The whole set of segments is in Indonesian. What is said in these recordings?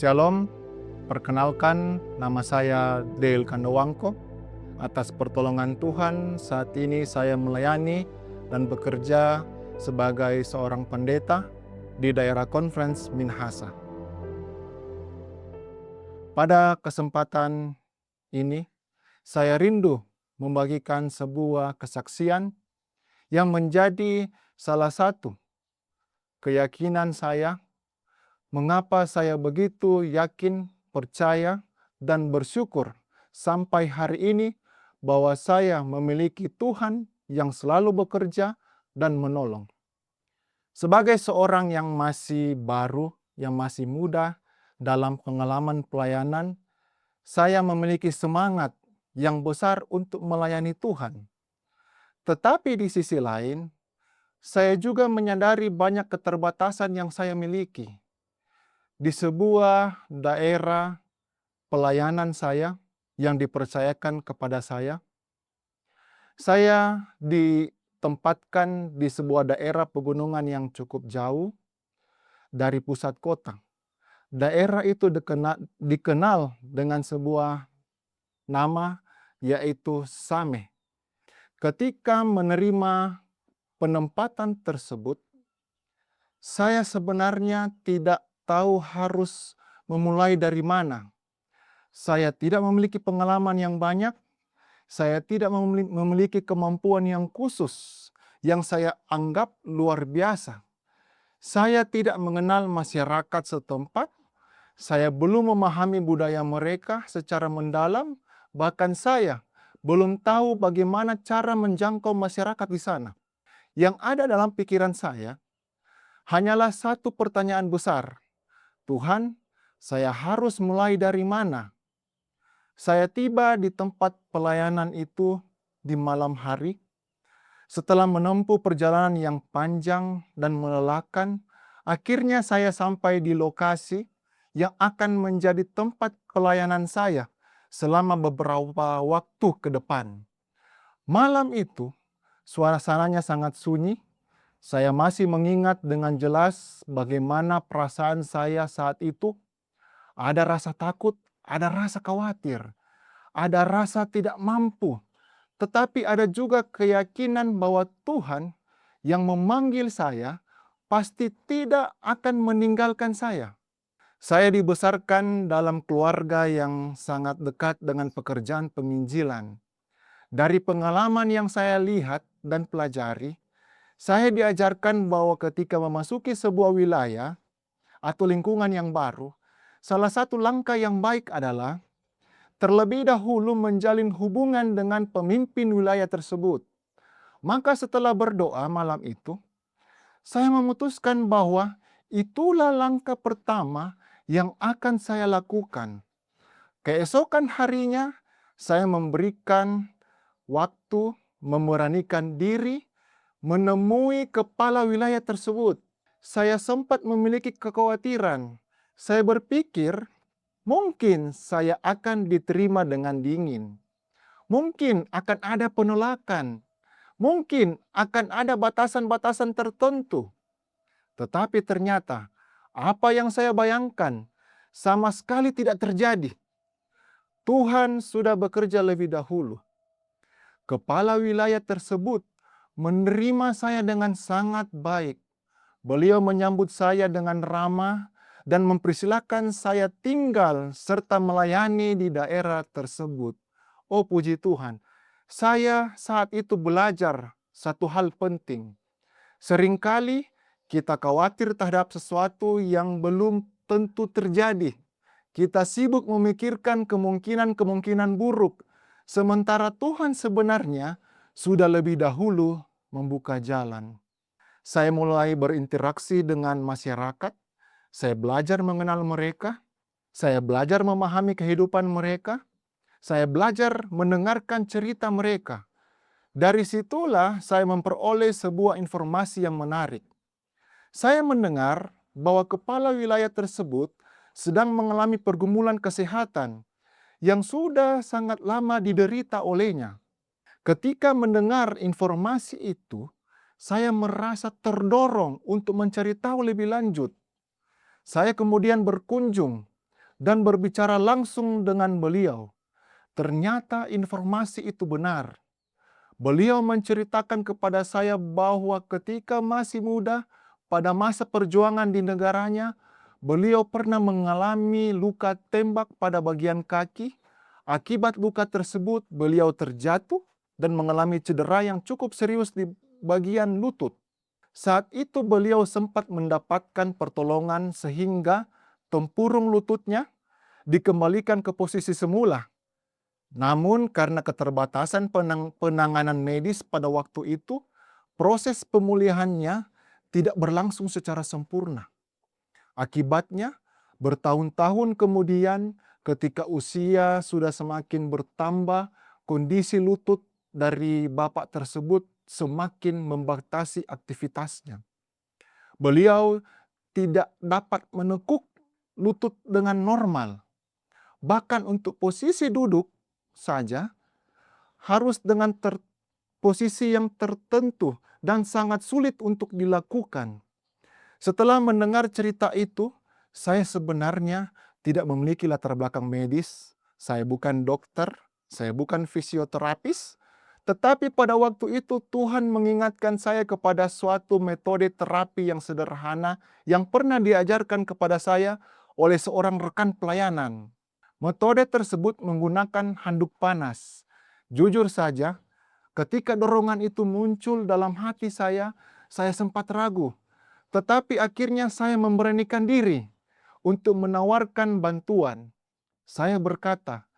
Shalom, perkenalkan nama saya Dale Kandowangko. Atas pertolongan Tuhan, saat ini saya melayani dan bekerja sebagai seorang pendeta di daerah Conference Minahasa. Pada kesempatan ini, saya rindu membagikan sebuah kesaksian yang menjadi salah satu keyakinan saya mengapa saya begitu yakin, percaya, dan bersyukur sampai hari ini bahwa saya memiliki Tuhan yang selalu bekerja dan menolong. Sebagai seorang yang masih baru, yang masih muda dalam pengalaman pelayanan, saya memiliki semangat yang besar untuk melayani Tuhan. Tetapi di sisi lain, saya juga menyadari banyak keterbatasan yang saya miliki. Di sebuah daerah pelayanan saya yang dipercayakan kepada saya ditempatkan di sebuah daerah pegunungan yang cukup jauh dari pusat kota. Daerah itu dikenal dengan sebuah nama, yaitu Same. Ketika menerima penempatan tersebut, saya sebenarnya tidak tahu harus memulai dari mana. Saya tidak memiliki pengalaman yang banyak, saya tidak memiliki kemampuan yang khusus yang saya anggap luar biasa. Saya tidak mengenal masyarakat setempat, saya belum memahami budaya mereka secara mendalam, bahkan saya belum tahu bagaimana cara menjangkau masyarakat di sana. Yang ada dalam pikiran saya hanyalah satu pertanyaan besar. Tuhan, saya harus mulai dari mana? Saya tiba di tempat pelayanan itu di malam hari. Setelah menempuh perjalanan yang panjang dan melelahkan, akhirnya saya sampai di lokasi yang akan menjadi tempat pelayanan saya selama beberapa waktu ke depan. Malam itu, suasananya sangat sunyi. Saya masih mengingat dengan jelas bagaimana perasaan saya saat itu. Ada rasa takut, ada rasa khawatir, ada rasa tidak mampu, tetapi ada juga keyakinan bahwa Tuhan yang memanggil saya pasti tidak akan meninggalkan saya. Saya dibesarkan dalam keluarga yang sangat dekat dengan pekerjaan penginjilan. Dari pengalaman yang saya lihat dan pelajari, saya diajarkan bahwa ketika memasuki sebuah wilayah atau lingkungan yang baru, salah satu langkah yang baik adalah terlebih dahulu menjalin hubungan dengan pemimpin wilayah tersebut. Maka setelah berdoa malam itu, saya memutuskan bahwa itulah langkah pertama yang akan saya lakukan. Keesokan harinya, saya memberikan waktu, memberanikan diri, menemui kepala wilayah tersebut. Saya sempat memiliki kekhawatiran. Saya berpikir, mungkin saya akan diterima dengan dingin. Mungkin akan ada penolakan. Mungkin akan ada batasan-batasan tertentu. Tetapi ternyata, apa yang saya bayangkan sama sekali tidak terjadi. Tuhan sudah bekerja lebih dahulu. Kepala wilayah tersebut menerima saya dengan sangat baik. Beliau menyambut saya dengan ramah dan mempersilahkan saya tinggal serta melayani di daerah tersebut. Oh puji Tuhan, saya saat itu belajar satu hal penting. Seringkali kita khawatir terhadap sesuatu yang belum tentu terjadi. Kita sibuk memikirkan kemungkinan-kemungkinan buruk, sementara Tuhan sebenarnya sudah lebih dahulu membuka jalan. Saya mulai berinteraksi dengan masyarakat, saya belajar mengenal mereka, saya belajar memahami kehidupan mereka, saya belajar mendengarkan cerita mereka. Dari situlah saya memperoleh sebuah informasi yang menarik. Saya mendengar bahwa kepala wilayah tersebut sedang mengalami pergumulan kesehatan yang sudah sangat lama diderita olehnya. Ketika mendengar informasi itu, saya merasa terdorong untuk mencari tahu lebih lanjut. Saya kemudian berkunjung dan berbicara langsung dengan beliau. Ternyata informasi itu benar. Beliau menceritakan kepada saya bahwa ketika masih muda, pada masa perjuangan di negaranya, beliau pernah mengalami luka tembak pada bagian kaki. Akibat luka tersebut, beliau terjatuh dan mengalami cedera yang cukup serius di bagian lutut. Saat itu beliau sempat mendapatkan pertolongan sehingga tempurung lututnya dikembalikan ke posisi semula. Namun karena keterbatasan penanganan medis pada waktu itu, proses pemulihannya tidak berlangsung secara sempurna. Akibatnya, bertahun-tahun kemudian ketika usia sudah semakin bertambah, kondisi lutut dari bapak tersebut semakin membatasi aktivitasnya. Beliau tidak dapat menekuk lutut dengan normal. Bahkan untuk posisi duduk saja harus dengan posisi yang tertentu dan sangat sulit untuk dilakukan. Setelah mendengar cerita itu, saya sebenarnya tidak memiliki latar belakang medis. Saya bukan dokter, saya bukan fisioterapis, tetapi pada waktu itu Tuhan mengingatkan saya kepada suatu metode terapi yang sederhana yang pernah diajarkan kepada saya oleh seorang rekan pelayanan. Metode tersebut menggunakan handuk panas. Jujur saja, ketika dorongan itu muncul dalam hati saya sempat ragu. Tetapi akhirnya saya memberanikan diri untuk menawarkan bantuan. Saya berkata,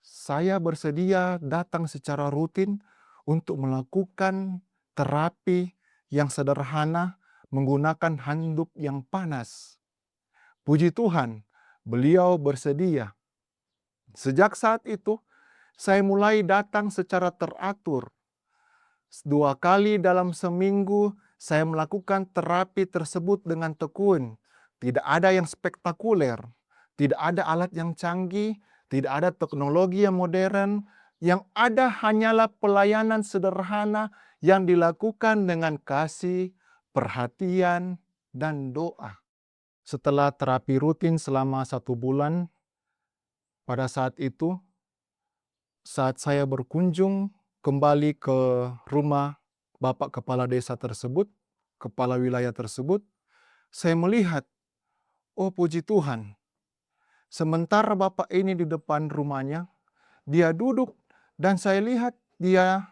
saya bersedia datang secara rutin untuk melakukan terapi yang sederhana menggunakan handuk yang panas. Puji Tuhan, beliau bersedia. Sejak saat itu, saya mulai datang secara teratur. 2 kali dalam seminggu, saya melakukan terapi tersebut dengan tekun. Tidak ada yang spektakuler, tidak ada alat yang canggih, tidak ada teknologi yang modern. Yang ada hanyalah pelayanan sederhana yang dilakukan dengan kasih, perhatian, dan doa. Setelah terapi rutin selama 1 bulan, pada saat itu, saat saya berkunjung kembali ke rumah Bapak Kepala Desa tersebut, Kepala Wilayah tersebut, saya melihat, oh puji Tuhan, sementara Bapak ini di depan rumahnya, dia duduk dan saya lihat dia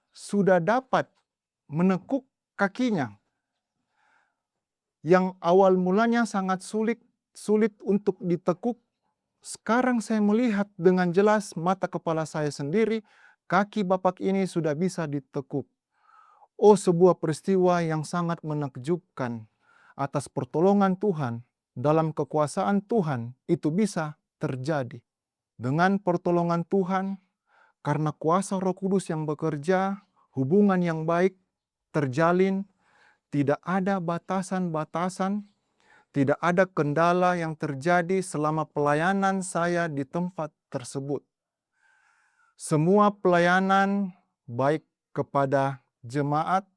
sudah dapat menekuk kakinya. Yang awal mulanya sangat sulit untuk ditekuk. Sekarang saya melihat dengan jelas mata kepala saya sendiri, kaki Bapak ini sudah bisa ditekuk. Oh, sebuah peristiwa yang sangat menakjubkan. Atas pertolongan Tuhan, dalam kekuasaan Tuhan, itu bisa terjadi. Dengan pertolongan Tuhan, karena kuasa Roh Kudus yang bekerja, hubungan yang baik terjalin, tidak ada batasan-batasan, tidak ada kendala yang terjadi selama pelayanan saya di tempat tersebut. Semua pelayanan, baik kepada jemaat,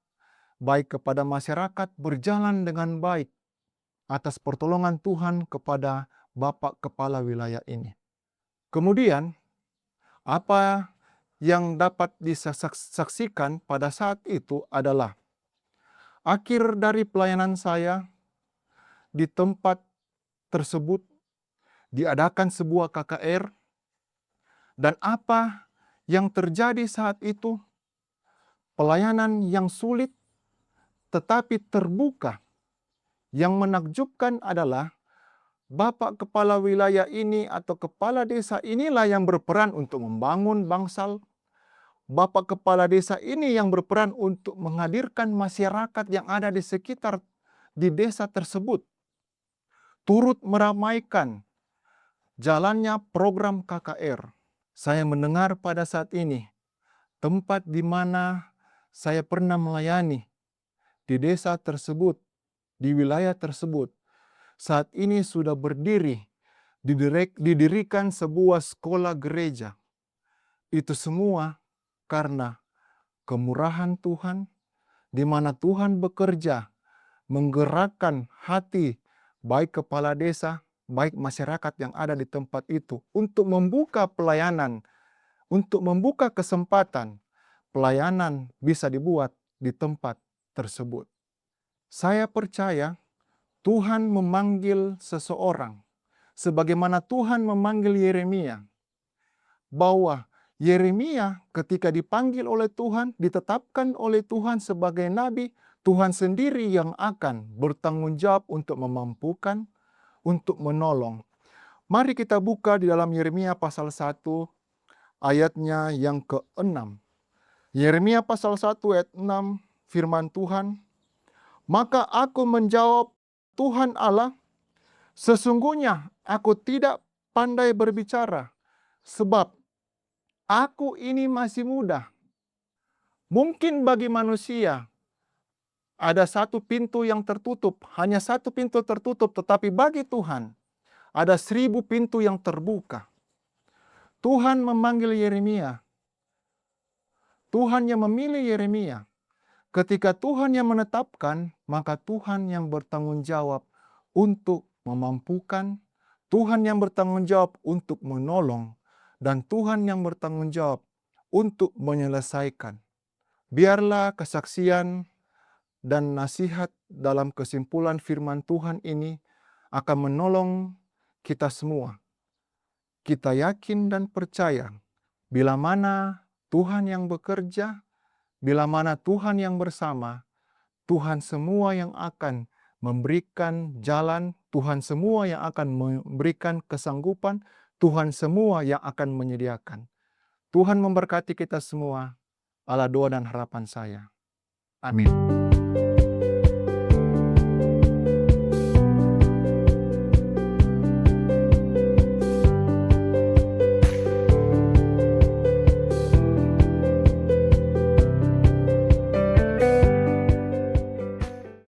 baik kepada masyarakat, berjalan dengan baik atas pertolongan Tuhan kepada Bapak Kepala Wilayah ini. Kemudian, apa yang dapat disaksikan pada saat itu adalah akhir dari pelayanan saya di tempat tersebut diadakan sebuah KKR, dan apa yang terjadi saat itu, pelayanan yang sulit tetapi terbuka. Yang menakjubkan adalah Bapak Kepala Wilayah ini atau Kepala Desa inilah yang berperan untuk membangun bangsal. Bapak Kepala Desa ini yang berperan untuk menghadirkan masyarakat yang ada di sekitar di desa tersebut. Turut meramaikan jalannya program KKR. Saya mendengar pada saat ini, tempat di mana saya pernah melayani di desa tersebut, di wilayah tersebut, saat ini sudah berdiri, didirikan sebuah sekolah gereja. Itu semua karena kemurahan Tuhan, di mana Tuhan bekerja, menggerakkan hati baik kepala desa, baik masyarakat yang ada di tempat itu, untuk membuka pelayanan, untuk membuka kesempatan pelayanan bisa dibuat di tempat tersebut. Saya percaya Tuhan memanggil seseorang, sebagaimana Tuhan memanggil Yeremia, bahwa Yeremia ketika dipanggil oleh Tuhan, ditetapkan oleh Tuhan sebagai nabi, Tuhan sendiri yang akan bertanggung jawab untuk memampukan, untuk menolong. Mari kita buka di dalam Yeremia pasal 1 ayatnya yang ke-6. Yeremia pasal 1 ayat 6, firman Tuhan, "Maka aku menjawab, Tuhan Allah, sesungguhnya aku tidak pandai berbicara, sebab aku ini masih muda. Mungkin bagi manusia ada satu pintu yang tertutup, hanya satu pintu tertutup, tetapi bagi Tuhan ada 1000 pintu yang terbuka." Tuhan memanggil Yeremia. Tuhan yang memilih Yeremia. Ketika Tuhan yang menetapkan, maka Tuhan yang bertanggung jawab untuk memampukan, Tuhan yang bertanggung jawab untuk menolong, dan Tuhan yang bertanggung jawab untuk menyelesaikan. Biarlah kesaksian dan nasihat dalam kesimpulan firman Tuhan ini akan menolong kita semua. Kita yakin dan percaya, bila mana Tuhan yang bekerja, bila mana Tuhan yang bersama, Tuhan semua yang akan memberikan jalan, Tuhan semua yang akan memberikan kesanggupan, Tuhan semua yang akan menyediakan. Tuhan memberkati kita semua. Allah doa dan harapan saya. Amin.